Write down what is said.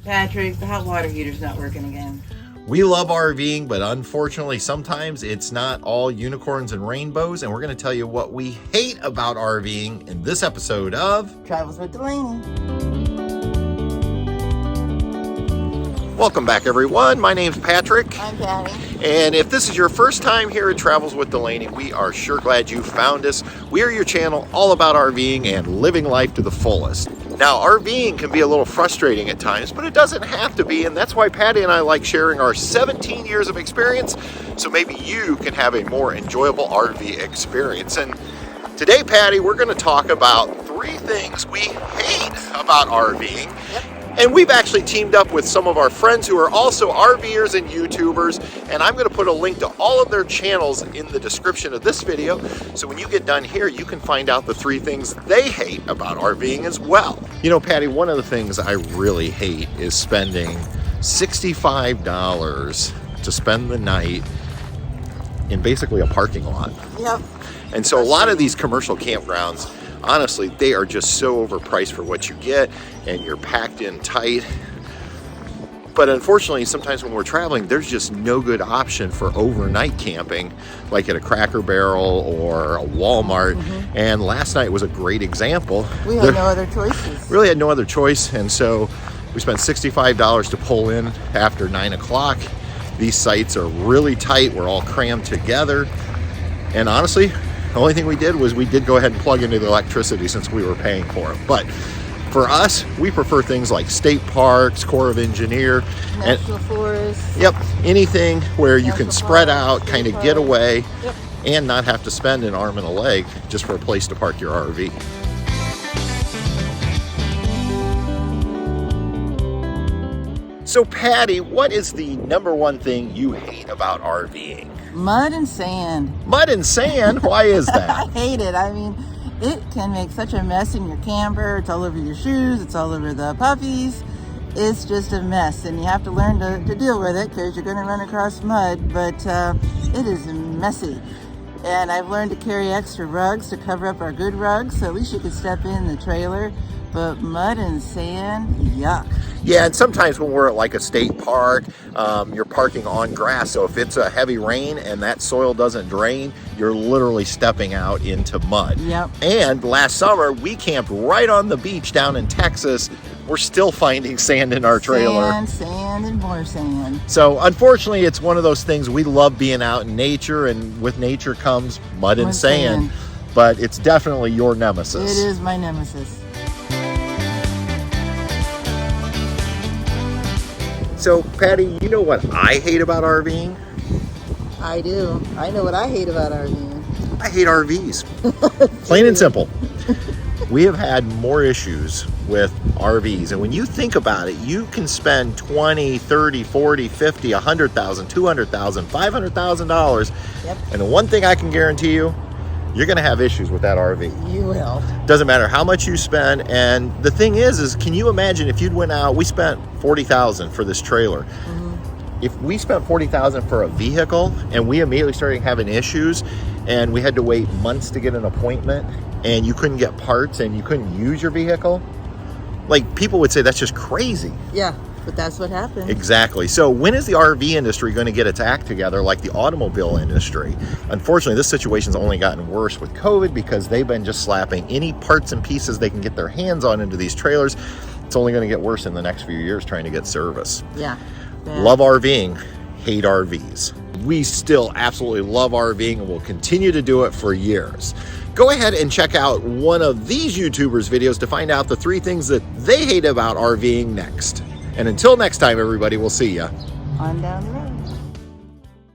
Patrick, the hot water heater's not working again. We love RVing, but unfortunately sometimes it's not all unicorns and rainbows, and we're going to tell you what we hate about RVing in this episode of Travels with Delaney. Welcome back, everyone. My name's Patrick. I'm Patty. And if this is your first time here at Travels with Delaney, we are sure glad you found us. We are your channel all about RVing and living life to the fullest. Now, RVing can be a little frustrating at times, but it doesn't have to be, and that's why Patty and I like sharing our 17 years of experience, so maybe you can have a more enjoyable RV experience. And today, Patty, we're going to talk about 3 things we hate about RVing. Yep. And we've actually teamed up with some of our friends who are also RVers and YouTubers, and I'm going to put a link to all of their channels in the description of this video, so when you get done here, you can find out the 3 things they hate about RVing as well. You know, Patty, one of the things I really hate is spending $65 to spend the night in basically a parking lot. Yep. And so a lot of these commercial campgrounds, honestly, they are just so overpriced for what you get, and you're packed in tight. But unfortunately, sometimes when we're traveling, there's just no good option for overnight camping, like at a Cracker Barrel or a Walmart. Mm-hmm. And last night was a great example. We had no other choices. Really had no other choice, and so we spent $65 to pull in after 9 o'clock. These sites are really tight. We're all crammed together. And honestly, the only thing we did was we did go ahead and plug into the electricity since we were paying for it. But for us, we prefer things like state parks, Corps of Engineer, National Forest. Yep, anything where you can spread out, kind of get away, Yep. and not have to spend an arm and a leg just for a place to park your RV. So Patty, what is the number one thing you hate about RVing? Mud and sand. Mud and sand? Why is I that? hate it. I mean, it can make such a mess in your camper. It's all over your shoes. It's all over the puppies. It's just a mess, and you have to learn to deal with it because you're going to run across mud, but it is messy. And I've learned to carry extra rugs to cover up our good rugs, so at least you can step in the trailer. But mud and sand, yuck. Yeah, and sometimes when we're at like a state park, you're parking on grass. So if it's a heavy rain and that soil doesn't drain, you're literally stepping out into mud. Yep. And last summer, we camped right on the beach down in Texas. We're still finding sand in our trailer. Sand, and more sand. So unfortunately, it's one of those things. We love being out in nature, and with nature comes mud and sand. But it's definitely your nemesis. It is my nemesis. So, Patty, you know what I hate about RVing? I do. I know what I hate about RVing. I hate RVs. Plain and simple. We have had more issues with RVs, and when you think about it, you can spend $20, $30, $40, $50, $100,000, $200,000, $500,000. Yep. And the one thing I can guarantee you, you're going to have issues with that RV. You will. Doesn't matter how much you spend. And the thing is can you imagine if you'd went out, we spent $40,000 for this trailer. Mm-hmm. If we spent $40,000 for a vehicle and we immediately started having issues and we had to wait months to get an appointment and you couldn't get parts and you couldn't use your vehicle, like, people would say that's just crazy. Yeah, but that's what happened. Exactly. So when is the RV industry going to get its act together like the automobile industry? Unfortunately, this situation's only gotten worse with COVID because they've been just slapping any parts and pieces they can get their hands on into these trailers. It's only going to get worse in the next few years trying to get service. Yeah. Bad. Love RVing, hate RVs. We still absolutely love RVing and will continue to do it for years. Go ahead and check out one of these YouTubers' videos to find out the 3 things that they hate about RVing next. And until next time, everybody, we'll see ya On down the road.